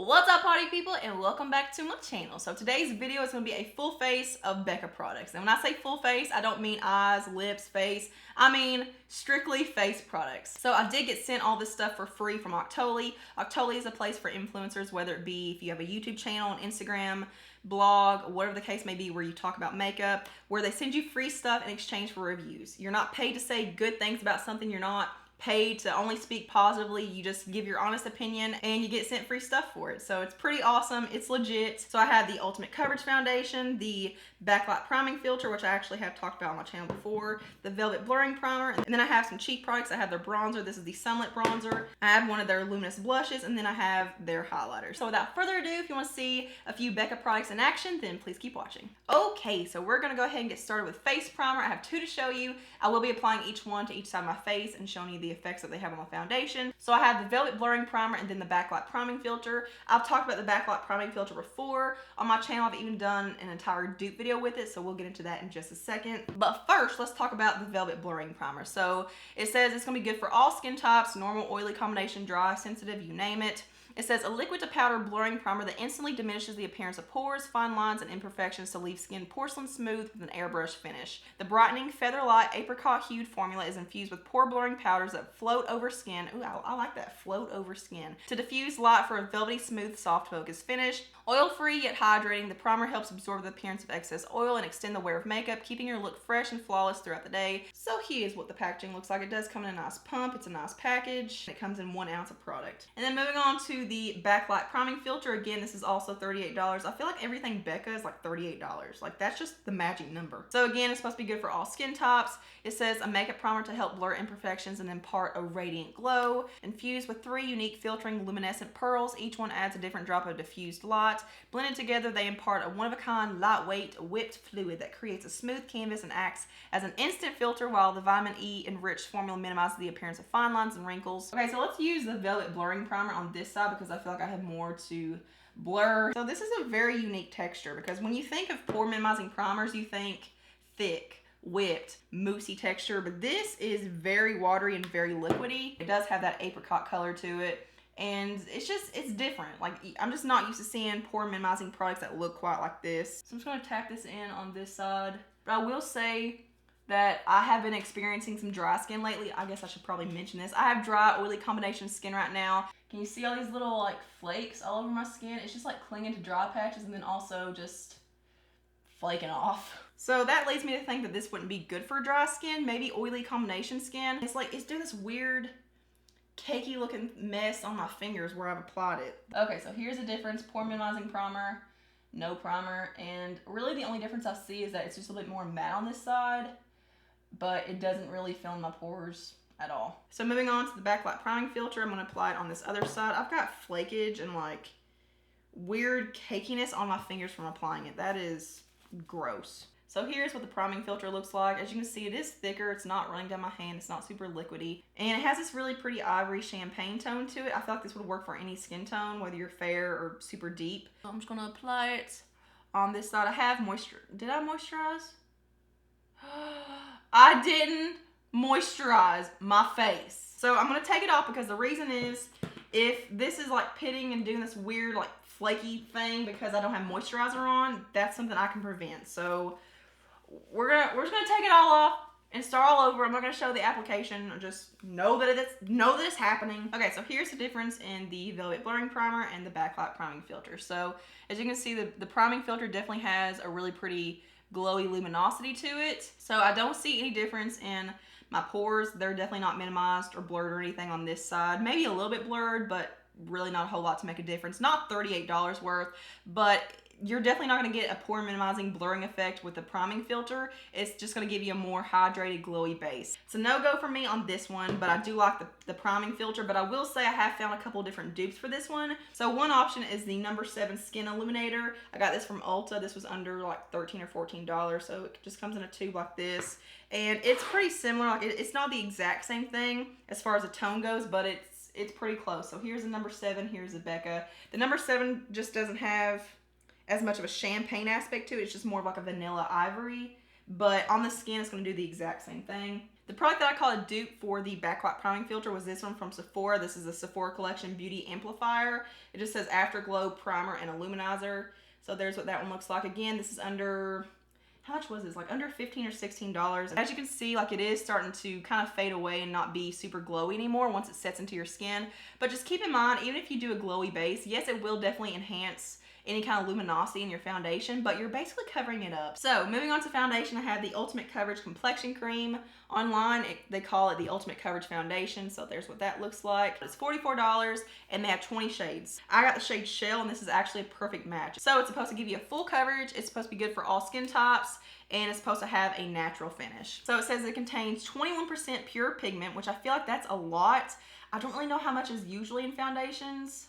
What's up, party people, and welcome back to my channel. So today's video is going to be a full face of Becca products. And when I say full face, I don't mean eyes, lips, face. I mean strictly face products. So I did get sent all this stuff for free from Octoly. Octoly is a place for influencers, whether it be if you have a YouTube channel, an Instagram, blog, whatever the case may be, where you talk about makeup, where they send you free stuff in exchange for reviews. You're not paid to say good things about something. You're not paid to only speak positively. You just give your honest opinion and you get sent free stuff for it. So it's pretty awesome. It's legit. So I had the Ultimate Coverage Foundation, the Backlight Priming Filter, which I actually have talked about on my channel before, the Velvet Blurring Primer, and then I have some cheek products. I have their bronzer. This is the Sunlit Bronzer. I have one of their luminous blushes, and then I have their highlighters. So without further ado, if you want to see a few Becca products in action, then please keep watching. Okay, so we're gonna go ahead and get started with face primer. I have two to show you. I will be applying each one to each side of my face and showing you the effects that they have on my foundation. So I have the Velvet Blurring Primer and then the Backlight Priming Filter. I've talked about the Backlight Priming Filter before on my channel. I've even done an entire dupe video with it, so we'll get into that in just a second. But first, let's talk about the Velvet Blurring Primer. So it says it's gonna be good for all skin types, normal, oily combination, dry, sensitive, you name it. It says a liquid to powder blurring primer that instantly diminishes the appearance of pores, fine lines, and imperfections to leave skin porcelain smooth with an airbrush finish. The brightening, feather-light, apricot-hued formula is infused with pore blurring powders that float over skin. Ooh, I like that, float over skin. To diffuse light for a velvety, smooth, soft focus finish. Oil-free yet hydrating, the primer helps absorb the appearance of excess oil and extend the wear of makeup, keeping your look fresh and flawless throughout the day. So here's what the packaging looks like. It does come in a nice pump. It's a nice package. It comes in 1 ounce of product. And then moving on to the Backlight Priming Filter. Again, this is also $38. I feel like everything Becca is like $38. Like, that's just the magic number. So again, it's supposed to be good for all skin types. It says a makeup primer to help blur imperfections and impart a radiant glow. Infused with 3 unique filtering luminescent pearls. Each one adds a different drop of diffused light. Blended together, they impart a one-of-a-kind, lightweight, whipped fluid that creates a smooth canvas and acts as an instant filter, while the vitamin E enriched formula minimizes the appearance of fine lines and wrinkles. Okay, so let's use the Velvet Blurring Primer on this side because I feel like I have more to blur. So this is a very unique texture because when you think of pore minimizing primers, you think thick, whipped, moussey texture, but this is very watery and very liquidy. It does have that apricot color to it. And it's different. Like, I'm just not used to seeing pore minimizing products that look quite like this. So I'm just gonna tap this in on this side. But I will say that I have been experiencing some dry skin lately. I guess I should probably mention this. I have dry, oily combination skin right now. Can you see all these little like flakes all over my skin? It's just like clinging to dry patches and then also just flaking off. So that leads me to think that this wouldn't be good for dry skin, maybe oily combination skin. It's doing this weird cakey looking mess on my fingers where I've applied it. Okay, so here's the difference. Pore minimizing primer, no primer, and really the only difference I see is that it's just a bit more matte on this side, but it doesn't really fill in my pores at all. So moving on to the Backlight Priming Filter, I'm gonna apply it on this other side. I've got flakage and like weird cakiness on my fingers from applying it. That is gross. So here's what the priming filter looks like. As you can see, it is thicker. It's not running down my hand. It's not super liquidy. And it has this really pretty ivory champagne tone to it. I feel like this would work for any skin tone, whether you're fair or super deep. So I'm just gonna apply it on this side. I have moisture. Did I moisturize? I didn't moisturize my face. So I'm gonna take it off because the reason is if this is like pitting and doing this weird like flaky thing because I don't have moisturizer on, that's something I can prevent. So we're just gonna take it all off and start all over. I'm not gonna show the application. Just know that it's happening. Okay, so here's the difference in the Velvet Blurring Primer and the Backlight Priming Filter. So as you can see, the priming filter definitely has a really pretty glowy luminosity to it. So I don't see any difference in my pores. They're definitely not minimized or blurred or anything on this side. Maybe a little bit blurred, but really not a whole lot to make a difference. Not $38 worth, but you're definitely not going to get a pore minimizing blurring effect with the priming filter. It's just going to give you a more hydrated, glowy base. It's a no-go for me on this one, but I do like the priming filter. But I will say I have found a couple different dupes for this one. So one option is the No. 7 Skin Illuminator. I got this from Ulta. This was under like $13 or $14, so it just comes in a tube like this. And it's pretty similar. Like it's not the exact same thing as far as the tone goes, but it's pretty close. So here's the No. 7. Here's the Becca. The No. 7 just doesn't have as much of a champagne aspect to it. It's just more of like a vanilla ivory, but on the skin it's going to do the exact same thing. The product that I call a dupe for the Backlight Priming Filter was this one from Sephora. This is the Sephora Collection Beauty Amplifier. It just says Afterglow Primer and Illuminizer. So there's what that one looks like. Again, this is under, how much was this? Like under $15 or $16. As you can see, like it is starting to kind of fade away and not be super glowy anymore once it sets into your skin. But just keep in mind, even if you do a glowy base, yes, it will definitely enhance any kind of luminosity in your foundation, but you're basically covering it up. So moving on to foundation, I have the Ultimate Coverage Complexion Cream. Online, they call it the Ultimate Coverage Foundation, so there's what that looks like. It's $44 and they have 20 shades. I got the shade Shell and this is actually a perfect match. So it's supposed to give you a full coverage, it's supposed to be good for all skin types, and it's supposed to have a natural finish. So it says it contains 21% pure pigment, which I feel like that's a lot. I don't really know how much is usually in foundations.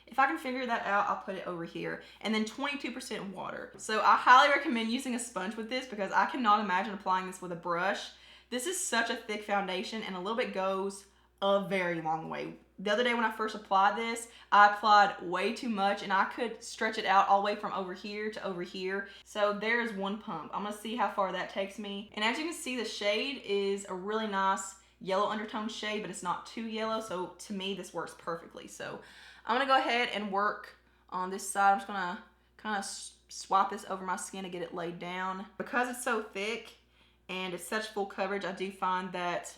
If I can figure that out, I'll put it over here. And then 22% water. So I highly recommend using a sponge with this because I cannot imagine applying this with a brush. This is such a thick foundation and a little bit goes a very long way. The other day when I first applied this, I applied way too much and I could stretch it out all the way from over here to over here. So there's one pump. I'm gonna see how far that takes me. And as you can see, the shade is a really nice yellow undertone shade, but it's not too yellow. So to me, this works perfectly. So I'm gonna go ahead and work on this side. I'm just gonna kind of swap this over my skin to get it laid down. Because it's so thick and it's such full coverage, I do find that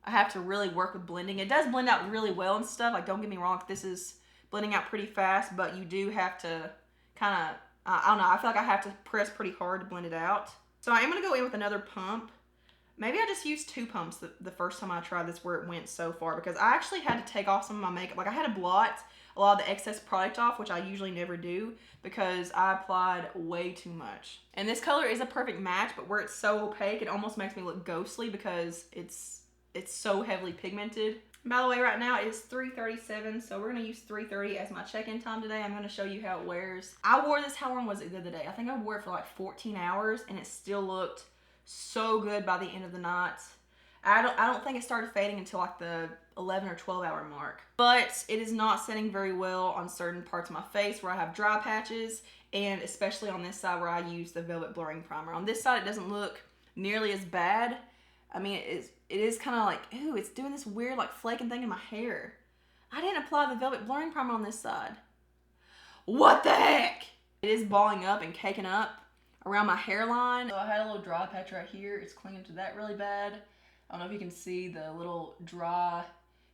I have to really work with blending. It does blend out really well and stuff. Like, don't get me wrong, this is blending out pretty fast, but you do have to kind of, I don't know, I feel like I have to press pretty hard to blend it out. So I am gonna go in with another pump. Maybe I just used 2 pumps the first time I tried this where it went so far, because I actually had to take off some of my makeup. Like, I had to blot a lot of the excess product off, which I usually never do because I applied way too much. And this color is a perfect match, but where it's so opaque, it almost makes me look ghostly because it's so heavily pigmented. By the way, right now it's 3:37, so we're gonna use 3:30 as my check-in time today. I'm gonna show you how it wears. I wore this, how long was it the other day? I think I wore it for like 14 hours and it still looked so good by the end of the night. I don't think it started fading until like the 11 or 12 hour mark. But it is not setting very well on certain parts of my face where I have dry patches, and especially on this side where I use the Velvet Blurring Primer. On this side, it doesn't look nearly as bad. I mean, it is kind of like, ooh, it's doing this weird like flaking thing in my hair. I didn't apply the Velvet Blurring Primer on this side. What the heck? It is balling up and caking up around my hairline. So I had a little dry patch right here. It's clinging to that really bad. I don't know if you can see the little dry,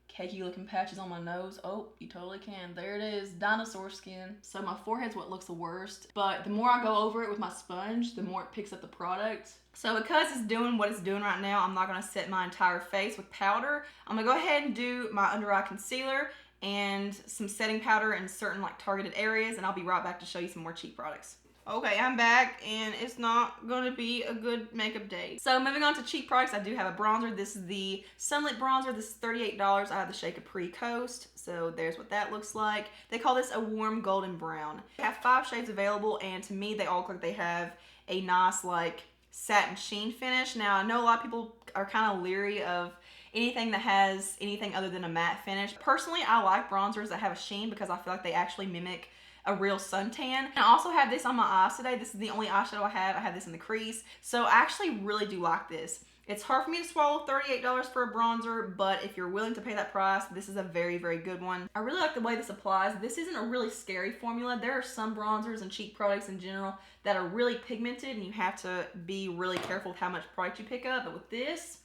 cakey looking patches on my nose. Oh, you totally can. There it is, dinosaur skin. So my forehead's what looks the worst, but the more I go over it with my sponge, the more it picks up the product. So because it's doing what it's doing right now, I'm not gonna set my entire face with powder. I'm gonna go ahead and do my under eye concealer and some setting powder in certain like targeted areas, and I'll be right back to show you some more cheap products. Okay, I'm back, and it's not gonna be a good makeup day. So moving on to cheap products, I do have a bronzer. This is the Sunlit Bronzer. This is $38. I have the shade Capri Coast, so there's what that looks like. They call this a warm golden brown. They have 5 shades available, and to me, they all look like they have a nice, like, satin sheen finish. Now, I know a lot of people are kind of leery of anything that has anything other than a matte finish. Personally, I like bronzers that have a sheen because I feel like they actually mimic a real suntan. And I also have this on my eyes today. This is the only eyeshadow I have. I have this in the crease. So I actually really do like this. It's hard for me to swallow $38 for a bronzer, but if you're willing to pay that price, this is a very, very good one. I really like the way this applies. This isn't a really scary formula. There are some bronzers and cheap products in general that are really pigmented and you have to be really careful with how much product you pick up. But with this,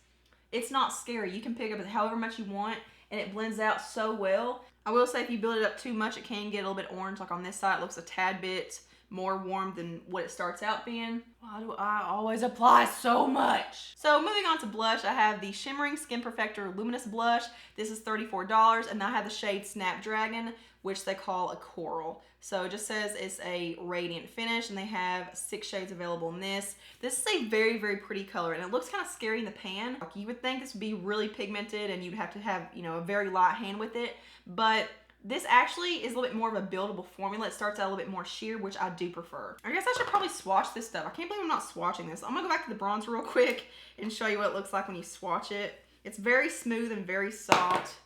it's not scary. You can pick up however much you want and it blends out so well. I will say if you build it up too much, it can get a little bit orange. Like on this side, it looks a tad bit more warm than what it starts out being. Why do I always apply so much? So moving on to blush, I have the Shimmering Skin Perfector Luminous Blush. This is $34, and I have the shade Snapdragon, which they call a coral. So it just says it's a radiant finish, and they have 6 shades available in this. This is a very, very pretty color, and it looks kind of scary in the pan. Like you would think this would be really pigmented, and you'd have to have, you know, a very light hand with it, but this actually is a little bit more of a buildable formula. It starts out a little bit more sheer, which I do prefer. I guess I should probably swatch this stuff. I can't believe I'm not swatching this. I'm gonna go back to the bronzer real quick and show you what it looks like when you swatch it. It's very smooth and very soft.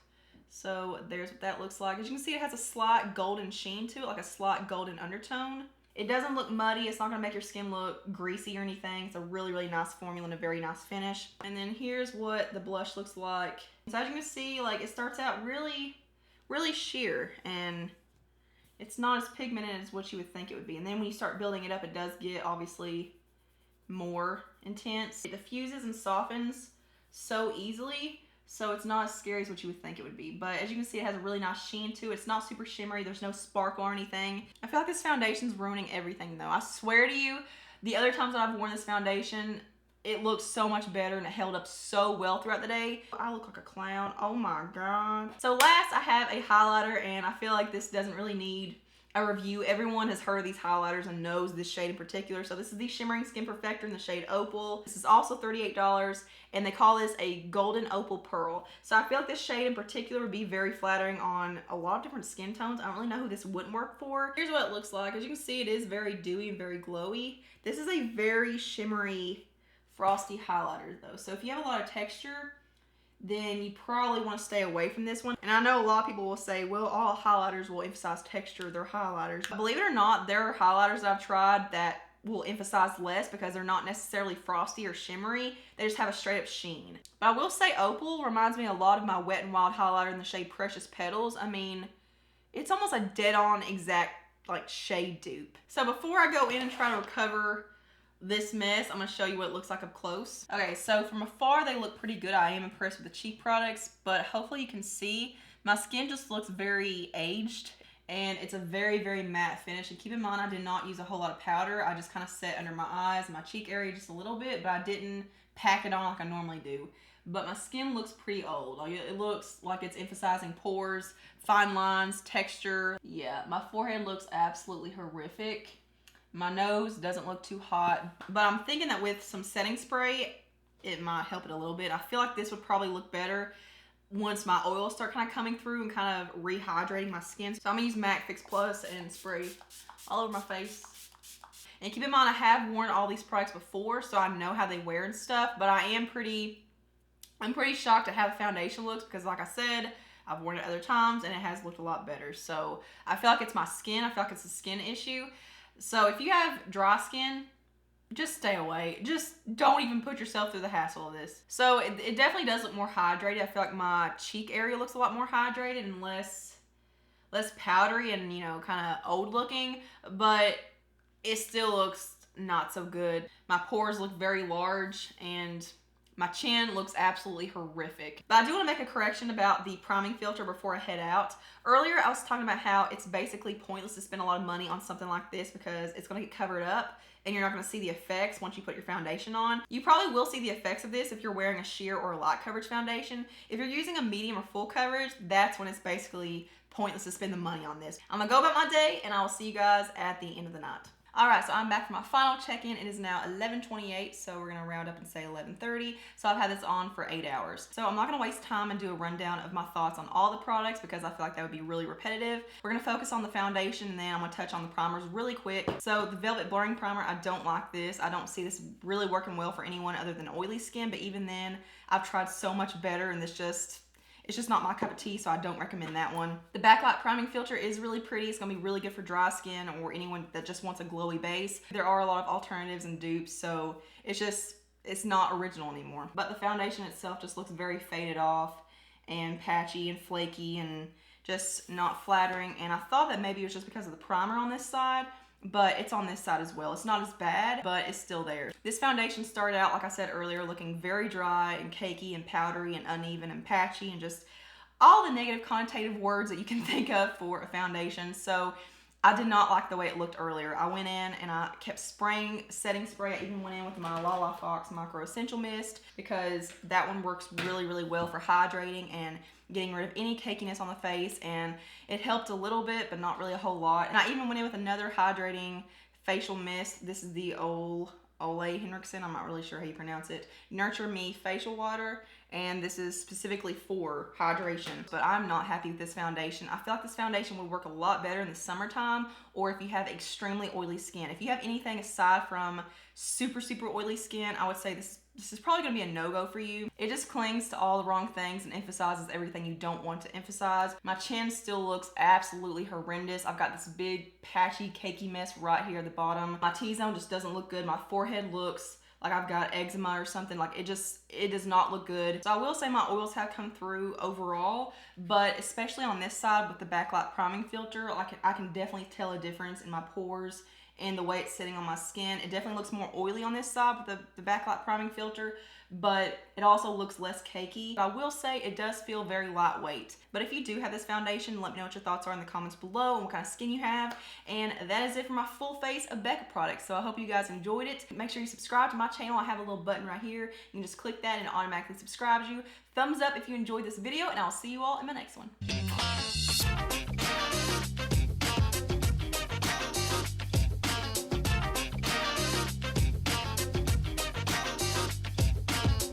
So there's what that looks like. As you can see, it has a slight golden sheen to it, like a slight golden undertone. It doesn't look muddy. It's not gonna make your skin look greasy or anything. It's a really, really nice formula and a very nice finish. And then here's what the blush looks like. So as you can see, like it starts out really, really sheer, and it's not as pigmented as what you would think it would be. And then when you start building it up, it does get obviously more intense. It diffuses and softens so easily, so it's not as scary as what you would think it would be. But as you can see, it has a really nice sheen to it. It's not super shimmery. There's no sparkle or anything. I feel like this foundation's ruining everything though. I swear to you, the other times that I've worn this foundation, it looked so much better and it held up so well throughout the day. I look like a clown. Oh my god. So last, I have a highlighter, and I feel like this doesn't really need a review. Everyone has heard of these highlighters and knows this shade in particular. So this is the Shimmering Skin Perfector in the shade Opal. This is also $38, and they call this a Golden Opal Pearl. So I feel like this shade in particular would be very flattering on a lot of different skin tones. I don't really know who this wouldn't work for. Here's what it looks like. As you can see, it is very dewy and very glowy. This is a very shimmery, frosty highlighter though. So if you have a lot of texture, then you probably want to stay away from this one. And I know a lot of people will say, well, all highlighters will emphasize texture, they're highlighters. But believe it or not, there are highlighters that I've tried that will emphasize less because they're not necessarily frosty or shimmery. They just have a straight up sheen. But I will say Opal reminds me a lot of my Wet n Wild highlighter in the shade Precious Petals. I mean, it's almost a dead on exact like shade dupe. So before I go in and try to recover this mess, I'm going to show you what it looks like up close. Okay, so from afar they look pretty good. I am impressed with the cheap products, but hopefully you can see my skin just looks very aged, and it's a very, very matte finish. And keep in mind, I did not use a whole lot of powder. I just kind of set under my eyes, my cheek area just a little bit, but I didn't pack it on like I normally do. But my skin looks pretty old. It looks like it's emphasizing pores, fine lines, texture. Yeah, my forehead looks absolutely horrific. My nose doesn't look too hot, but I'm thinking that with some setting spray, it might help it a little bit. I feel like this would probably look better once my oils start kind of coming through and kind of rehydrating my skin. So I'm gonna use MAC Fix Plus and spray all over my face. And keep in mind, I have worn all these products before, so I know how they wear and stuff, but I'm pretty shocked at how the foundation looks because like I said, I've worn it other times and it has looked a lot better. So I feel like it's my skin. I feel like it's a skin issue. So if you have dry skin, just stay away. Just don't even put yourself through the hassle of this. So it definitely does look more hydrated. I feel like my cheek area looks a lot more hydrated and less powdery and, you know, kind of old looking, but it still looks not so good. My pores look very large and my chin looks absolutely horrific. But I do want to make a correction about the priming filter before I head out. Earlier, I was talking about how it's basically pointless to spend a lot of money on something like this because it's going to get covered up and you're not going to see the effects once you put your foundation on. You probably will see the effects of this if you're wearing a sheer or a light coverage foundation. If you're using a medium or full coverage, that's when it's basically pointless to spend the money on this. I'm going to go about my day and I will see you guys at the end of the night. Alright, so I'm back for my final check-in. It is now 11:28, so we're going to round up and say 11:30. So I've had this on for 8 hours. So I'm not going to waste time and do a rundown of my thoughts on all the products because I feel like that would be really repetitive. We're going to focus on the foundation and then I'm going to touch on the primers really quick. So the Velvet Blurring Primer, I don't like this. I don't see this really working well for anyone other than oily skin, but even then, I've tried so much better and it's just not my cup of tea, so I don't recommend that one. The Backlight Priming Filter is really pretty. It's gonna be really good for dry skin or anyone that just wants a glowy base. There are a lot of alternatives and dupes, so it's not original anymore. But the foundation itself just looks very faded off and patchy and flaky and just not flattering. And I thought that maybe it was just because of the primer on this side, but it's on this side as well. It's not as bad, but it's still there. This foundation started out, like I said earlier, looking very dry and cakey and powdery and uneven and patchy and just all the negative connotative words that you can think of for a foundation. So I did not like the way it looked earlier. I went in and I kept spraying setting spray. I even went in with my La La Fox Micro Essential Mist because that one works really, really well for hydrating and getting rid of any cakiness on the face, and it helped a little bit, but not really a whole lot. And I even went in with another hydrating facial mist. This is the Ole Henriksen, I'm not really sure how you pronounce it, Nurture Me Facial Water, and this is specifically for hydration. But I'm not happy with this foundation. I feel like this foundation would work a lot better in the summertime, or if you have extremely oily skin. If you have anything aside from super oily skin, I would say this is probably gonna be a no-go for you. It just clings to all the wrong things and emphasizes everything you don't want to emphasize. My chin still looks absolutely horrendous. I've got this big patchy cakey mess right here at the bottom. My T-zone just doesn't look good. My forehead looks like I've got eczema or something. Like it does not look good. So I will say my oils have come through overall, but especially on this side with the Backlight Priming Filter, like I can definitely tell a difference in my pores and the way it's sitting on my skin. It definitely looks more oily on this side with the Backlight Priming Filter, but it also looks less cakey. I will say it does feel very lightweight. But if you do have this foundation, let me know what your thoughts are in the comments below and what kind of skin you have. And that is it for my full face of Becca products. So I hope you guys enjoyed it. Make sure you subscribe to my channel. I have a little button right here. You can just click that and it automatically subscribes you. Thumbs up if you enjoyed this video, and I'll see you all in my next one.